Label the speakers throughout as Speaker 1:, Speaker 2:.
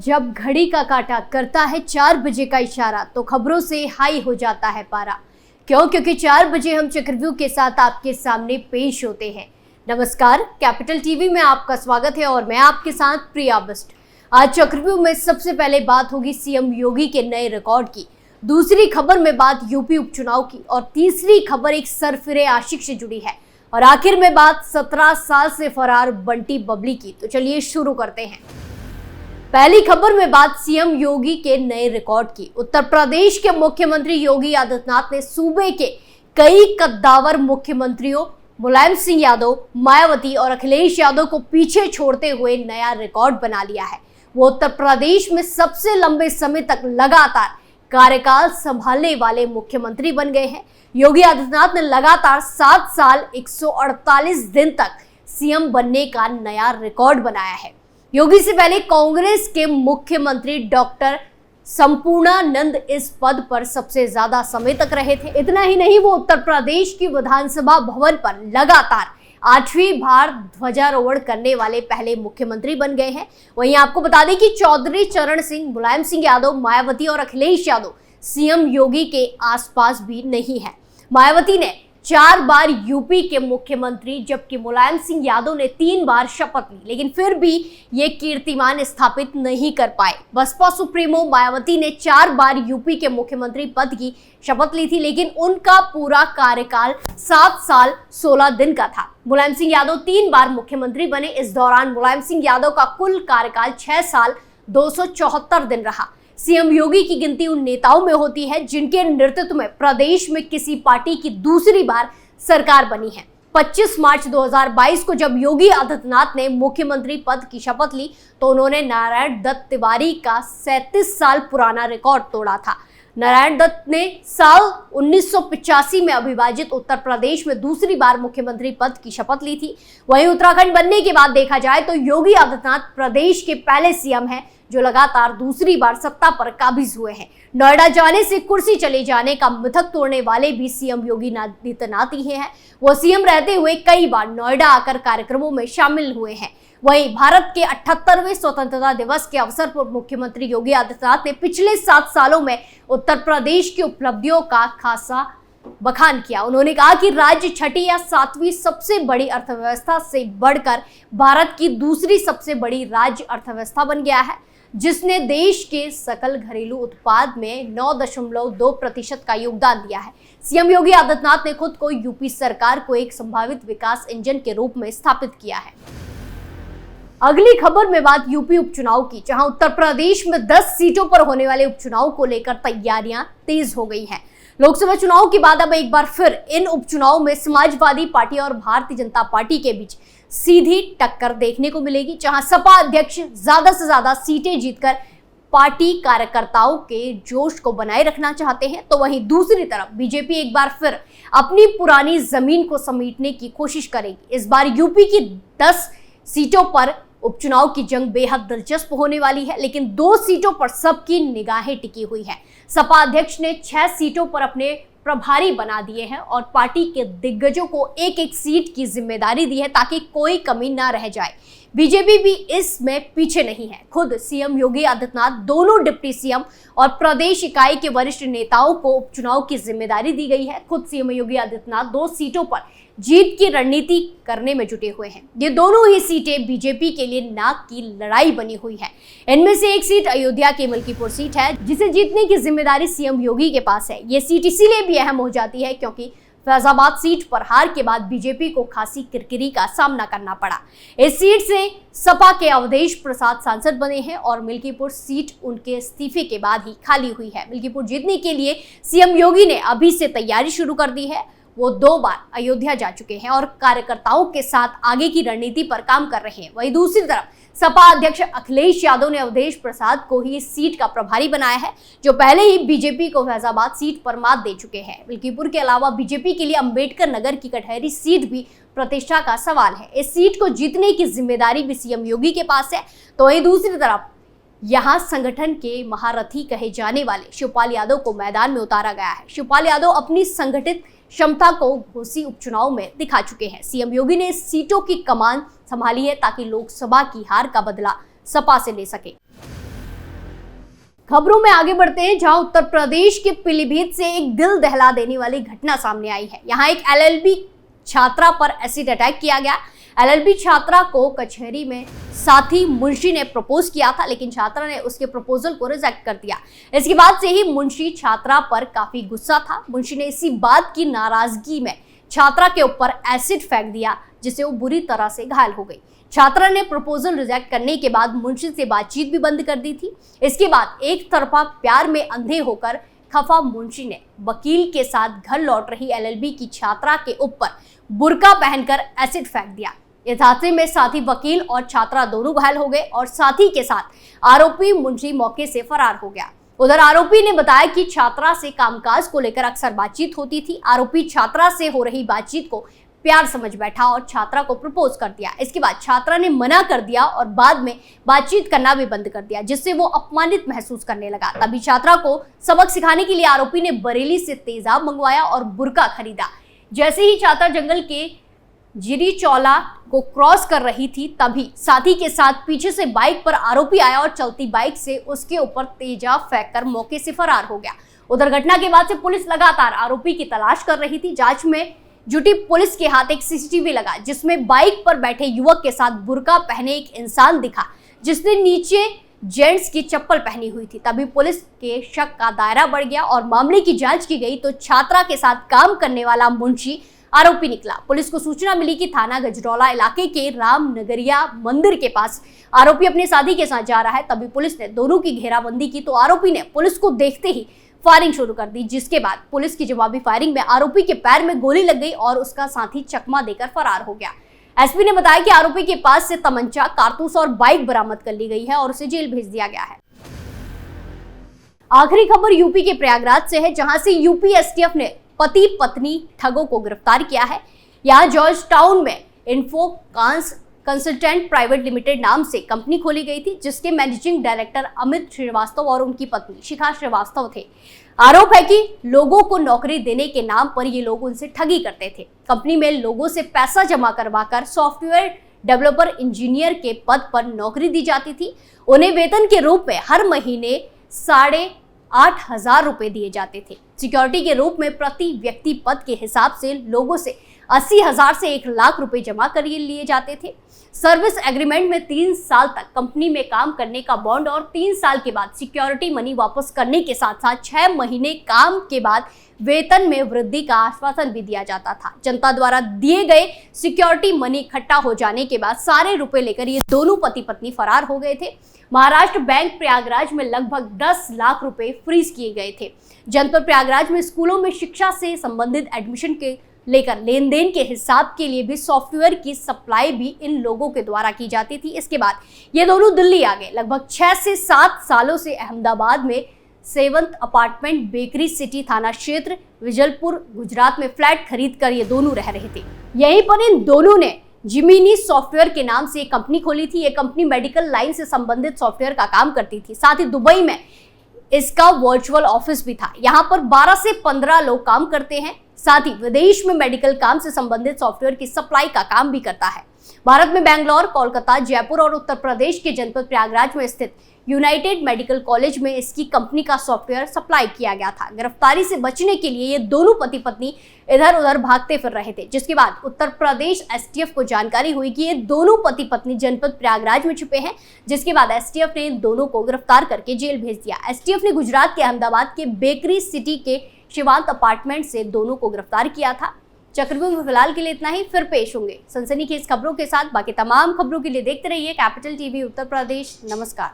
Speaker 1: जब घड़ी का काटा करता है 4 बजे का इशारा तो खबरों से हाई हो जाता है पारा। क्योंकि 4 बजे हम चक्रव्यूह के साथ आपके सामने पेश होते हैं। नमस्कार, कैपिटल टीवी में आपका स्वागत है और मैं आपके साथ प्रिया बिष्ट। आज चक्रव्यूह में सबसे पहले बात होगी सीएम योगी के नए रिकॉर्ड की, दूसरी खबर में बात यूपी उपचुनाव की और तीसरी खबर एक सरफिरे आशिक से जुड़ी है और आखिर में बात 17 साल से फरार बंटी बबली की। तो चलिए शुरू करते हैं। पहली खबर में बात सीएम योगी के नए रिकॉर्ड की। उत्तर प्रदेश के मुख्यमंत्री योगी आदित्यनाथ ने सूबे के कई कद्दावर मुख्यमंत्रियों मुलायम सिंह यादव, मायावती और अखिलेश यादव को पीछे छोड़ते हुए नया रिकॉर्ड बना लिया है। वो उत्तर प्रदेश में सबसे लंबे समय तक लगातार कार्यकाल संभालने वाले मुख्यमंत्री बन गए हैं। योगी आदित्यनाथ ने लगातार 7 साल 148 दिन तक सीएम बनने का नया रिकॉर्ड बनाया है। योगी से पहले कांग्रेस के मुख्यमंत्री डॉक्टर संपूर्णानंद इस पद पर सबसे ज्यादा समय तक रहे थे। इतना ही नहीं, वो उत्तर प्रदेश की विधानसभा भवन पर लगातार 8वीं बार ध्वजारोहण करने वाले पहले मुख्यमंत्री बन गए हैं। वहीं आपको बता दें कि चौधरी चरण सिंह, मुलायम सिंह यादव, मायावती और अखिलेश यादव सीएम योगी के आसपास भी नहीं है। मायावती ने 4 बार यूपी के मुख्यमंत्री जबकि मुलायम सिंह यादव ने 3 बार शपथ ली, लेकिन फिर भी ये कीर्तिमान स्थापित नहीं कर पाए। बसपा सुप्रीमो मायावती ने 4 बार यूपी के मुख्यमंत्री पद की शपथ ली थी, लेकिन उनका पूरा कार्यकाल 7 साल 16 दिन का था। मुलायम सिंह यादव 3 बार मुख्यमंत्री बने। इस दौरान मुलायम सिंह यादव का कुल कार्यकाल 6 साल 274 दिन रहा। सीएम योगी की गिनती उन नेताओं में होती है जिनके नेतृत्व में प्रदेश में किसी पार्टी की दूसरी बार सरकार बनी है। 25 मार्च 2022 को जब योगी आदित्यनाथ ने मुख्यमंत्री पद की शपथ ली तो उन्होंने नारायण दत्त तिवारी का 37 साल पुराना रिकॉर्ड तोड़ा था। नारायण दत्त ने साल 1985 में अविभाजित उत्तर प्रदेश में दूसरी बार मुख्यमंत्री पद की शपथ ली थी। वहीं उत्तराखंड बनने के बाद देखा जाए तो योगी आदित्यनाथ प्रदेश के पहले सीएम हैं जो लगातार दूसरी बार सत्ता पर काबिज हुए हैं। नोएडा जाने से कुर्सी चले जाने का मिथक तोड़ने वाले भी सीएम योगी आदित्यनाथ ही हैं। वो सीएम रहते हुए कई बार नोएडा आकर कार्यक्रमों में शामिल हुए हैं। वहीं भारत के 78वें स्वतंत्रता दिवस के अवसर पर मुख्यमंत्री योगी आदित्यनाथ ने पिछले 7 सालों में उत्तर प्रदेश की उपलब्धियों का खासा बखान किया। उन्होंने कहा कि राज्य 6ठी या 7वीं सबसे बड़ी अर्थव्यवस्था से बढ़कर भारत की दूसरी सबसे बड़ी राज्य अर्थव्यवस्था बन गया है, जिसने देश के सकल घरेलू उत्पाद में 9.2% का योगदान दिया है। सीएम योगी आदित्यनाथ ने खुद को यूपी सरकार को एक संभावित विकास इंजन के रूप में स्थापित किया है। अगली खबर में बात यूपी उपचुनाव की, जहां उत्तर प्रदेश में 10 सीटों पर होने वाले उपचुनाव को लेकर तैयारियां तेज हो गई हैं। लोकसभा चुनाव के बाद अब एक बार फिर इन उपचुनाव में समाजवादी पार्टी और भारतीय जनता पार्टी के बीच सीधी टक्कर देखने को मिलेगी, जहां सपा अध्यक्ष ज्यादा से ज्यादा सीटें जीतकर पार्टी कार्यकर्ताओं के जोश को बनाए रखना चाहते हैं, तो वहीं दूसरी तरफ बीजेपी एक बार फिर अपनी पुरानी जमीन को समेटने की कोशिश करेगी। इस बार यूपी की 10 सीटों पर उपचुनाव की जंग बेहद दिलचस्प होने वाली है, लेकिन 2 सीटों पर सबकी निगाहें टिकी हुई है। सपा अध्यक्ष ने 6 सीटों पर अपने प्रभारी बना दिए हैं और पार्टी के दिग्गजों को एक सीट की जिम्मेदारी दी है ताकि कोई कमी ना रह जाए। बीजेपी भी इसमें पीछे नहीं है। खुद सीएम योगी आदित्यनाथ, दोनों डिप्टी सीएम और प्रदेश इकाई के वरिष्ठ नेताओं को उपचुनाव की जिम्मेदारी दी गई है। खुद सीएम योगी आदित्यनाथ 2 सीटों पर जीत की रणनीति करने में जुटे हुए हैं। ये दोनों ही सीटें बीजेपी के लिए नाक की लड़ाई बनी हुई है। इनमें से एक सीट अयोध्या की मलकीपुर सीट है, जिसे जीतने की जिम्मेदारी सीएम योगी के पास है। ये सीट इसीलिए भी अहम हो जाती है क्योंकि फैजाबाद सीट पर हार के बाद बीजेपी को खासी किरकिरी का सामना करना पड़ा। इस सीट से सपा के अवधेश प्रसाद सांसद बने हैं और मिल्कीपुर सीट उनके इस्तीफे के बाद ही खाली हुई है। मिल्कीपुर जीतने के लिए सीएम योगी ने अभी से तैयारी शुरू कर दी है। वो 2 बार अयोध्या जा चुके हैं और कार्यकर्ताओं के साथ आगे की रणनीति पर काम कर रहे हैं। वहीं दूसरी तरफ सपा अध्यक्ष अखिलेश यादव ने अवधेश प्रसाद को ही इस सीट का प्रभारी बनाया है, जो पहले ही बीजेपी को फैजाबाद सीट पर मात दे चुके हैं। मिल्कीपुर के अलावा बीजेपी के लिए अंबेडकर नगर की कटहरी सीट भी प्रतिष्ठा का सवाल है। इस सीट को जीतने की जिम्मेदारी भी सीएम योगी के पास है। तो वहीं दूसरी तरफ यहाँ संगठन के महारथी कहे जाने वाले शिवपाल यादव को मैदान में उतारा गया है। शिवपाल यादव अपनी संगठित क्षमता को घोसी उपचुनाव में दिखा चुके हैं। सीएम योगी ने इस सीटों की कमान संभाली है ताकि लोकसभा की हार का बदला सपा से ले सके। खबरों में आगे बढ़ते हैं, जहां उत्तर प्रदेश के पीलीभीत से एक दिल दहला देने वाली घटना सामने आई है। यहां एक एलएलबी छात्रा पर एसिड अटैक किया गया। एलएलबी छात्रा को कचहरी में साथी मुंशी ने प्रपोज किया था, लेकिन छात्रा ने उसके प्रपोजल को रिजेक्ट कर दिया। इसके बाद से ही मुंशी छात्रा पर काफी गुस्सा था। मुंशी ने इसी बात की नाराजगी में छात्रा के ऊपर एसिड फेंक दिया, जिससे वो बुरी तरह से घायल हो गई। छात्रा ने प्रपोजल रिजेक्ट करने के बाद मुंशी से बातचीत भी बंद कर दी थी। इसके बाद एक तरफा प्यार में अंधे होकर खफा मुंशी ने वकील के साथ घर लौट रही एलएलबी की छात्रा के ऊपर बुर्का पहनकर एसिड फेंक दिया। इस हादसे में साथी वकील और छात्रा दोनों घायल हो गए और साथी के साथ आरोपी मुंशी मौके से फरार हो गया। उधर आरोपी ने बताया कि छात्रा से कामकाज को लेकर अक्सर बातचीत होती थी। आरोपी छात्रा से हो रही बातचीत को प्यार समझ बैठा और छात्रा को प्रपोज कर दिया। इसके बाद छात्रा ने मना कर दिया और बाद में बातचीत करना भी बंद कर दिया, जिससे वो अपमानित महसूस करने लगा। तभी छात्रा को सबक सिखाने के लिए आरोपी ने बरेली से तेजाब मंगवाया और बुर्का खरीदा। जैसे ही छात्रा जंगल के जिरी चौला को क्रॉस कर रही थी, तभी साथी के साथ पीछे से बाइक पर आरोपी आया और चलती बाइक से उसके ऊपर तेजाब फेंककर मौके से फरार हो गया। उधर घटना के बाद से पुलिस लगातार आरोपी की तलाश कर रही थी। जांच में जुटी पुलिस के हाथ एक सीसीटीवी लगा, जिसमें बाइक पर बैठे युवक के साथ बुर्का पहने एक इंसान दिखा, जिसने नीचे जेंट्स की चप्पल पहनी हुई थी। तभी पुलिस के शक का दायरा बढ़ गया और मामले की जांच की गई तो छात्रा के साथ काम करने वाला मुंशी आरोपी निकला। पुलिस को सूचना मिली कि थाना गजरौला इलाके के रामनगरिया मंदिर के पास आरोपी अपने साथी के साथ जा रहा है। तभी पुलिस ने दोनों की घेराबंदी की तो आरोपी ने पुलिस को देखते ही फायरिंग शुरू कर दी, जिसके बाद पुलिस की जवाबी फायरिंग में आरोपी के पैर में गोली लग गई और उसका साथी चकमा देकर फरार हो गया। एसपी ने बताया कि आरोपी के पास से तमंचा, कारतूस और बाइक बरामद कर ली गई है और उसे जेल भेज दिया गया है। आखिरी खबर यूपी के प्रयागराज से है, जहां से यूपी एसटीएफ ने पति पत्नी ठगों को गिरफ्तार किया है। यहाँ जॉर्ज टाउन में इन्फो कंसल्टेंट प्राइवेट लिमिटेड नाम से कंपनी खोली गई थी, जिसके मैनेजिंग डायरेक्टर अमित श्रीवास्तव और उनकी पत्नी शिखा श्रीवास्तव थे। आरोप है कि लोगों को नौकरी देने के नाम पर ये लोग उनसे ठगी करते थे। कंपनी में लोगों से पैसा जमा करवाकर सॉफ्टवेयर डेवलपर इंजीनियर के पद पर नौकरी दी जाती थी। उन्हें वेतन के रूप में हर महीने 8,500 रुपए दिए जाते थे। सिक्योरिटी के रूप में प्रति व्यक्ति पद के हिसाब से लोगों से 80,000 से 1 लाख रुपए जमा कर लिए जाते थे। सर्विस एग्रीमेंट में 3 साल तक कंपनी में काम करने का बॉन्ड और 3 साल के बाद सिक्योरिटी मनी वापस करने के साथ साथ 6 महीने काम के बाद वेतन में वृद्धि का आश्वासन भी दिया जाता था। जनता द्वारा दिए गए सिक्योरिटी मनी इकट्ठा हो जाने के बाद सारे रुपए लेकर ये दोनों पति पत्नी फरार हो गए थे। महाराष्ट्र बैंक प्रयागराज में लगभग 10 लाख रुपए फ्रीज किए गए थे। जनपद प्रयागराज में स्कूलों में शिक्षा से संबंधित एडमिशन के लेकर लेन देन के हिसाब के लिए भी सॉफ्टवेयर की सप्लाई भी इन लोगों के द्वारा की जाती थी। इसके बाद ये दोनों दिल्ली आ गए। लगभग 6 से 7 सालों से अहमदाबाद में 7th अपार्टमेंट बेकरी सिटी थाना क्षेत्र विजलपुर गुजरात में फ्लैट खरीद कर ये दोनों रह रहे थे। यहीं पर इन दोनों ने जिमिनी सॉफ्टवेयर के नाम से एक कंपनी खोली थी। ये कंपनी मेडिकल लाइन से संबंधित सॉफ्टवेयर का काम करती थी। साथ ही दुबई में इसका वर्चुअल ऑफिस भी था। यहाँ पर 12 से 15 लोग काम करते हैं। साथ ही विदेश में मेडिकल काम से संबंधित सॉफ्टवेयर की सप्लाई का काम भी करता है। भारत में बेंगलोर, कोलकाता, जयपुर और उत्तर प्रदेश के जनपद प्रयागराज में स्थित यूनाइटेड मेडिकल कॉलेज में इसकी कंपनी का सॉफ्टवेयर सप्लाई किया गया था। गिरफ्तारी से बचने के लिए ये दोनों पति पत्नी इधर उधर भागते फिर रहे थे, जिसके बाद उत्तर प्रदेश एसटीएफ को जानकारी हुई कि ये दोनों पति पत्नी जनपद प्रयागराज में छुपे हैं, जिसके बाद एसटीएफ ने इन दोनों को गिरफ्तार करके जेल भेज दिया। एसटीएफ ने गुजरात के अहमदाबाद के बेकरी सिटी के शिवांत अपार्टमेंट से दोनों को गिरफ्तार किया था। चक्रव्यूह में फिलहाल के लिए इतना ही, फिर पेश होंगे सनसनीखेज खबरों के साथ। बाकी तमाम खबरों के लिए देखते रहिए कैपिटल टीवी उत्तर प्रदेश। नमस्कार।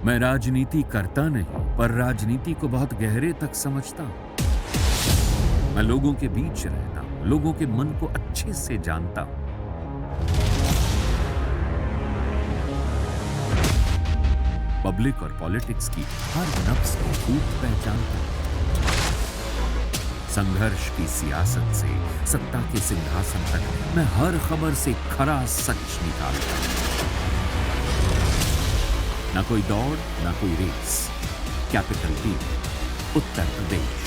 Speaker 2: मैं राजनीति करता नहीं, पर राजनीति को बहुत गहरे तक समझता हूं। मैं लोगों के बीच रहता हूं, लोगों के मन को अच्छे से जानता हूं। पब्लिक और पॉलिटिक्स की हर नब्ज को खूब पहचानता हूं। संघर्ष की सियासत से सत्ता के सिंहासन तक मैं हर खबर से खरा सच निकालता हूं। ना कोई दौड़, ना कोई race. Capital TV, Uttar Pradesh.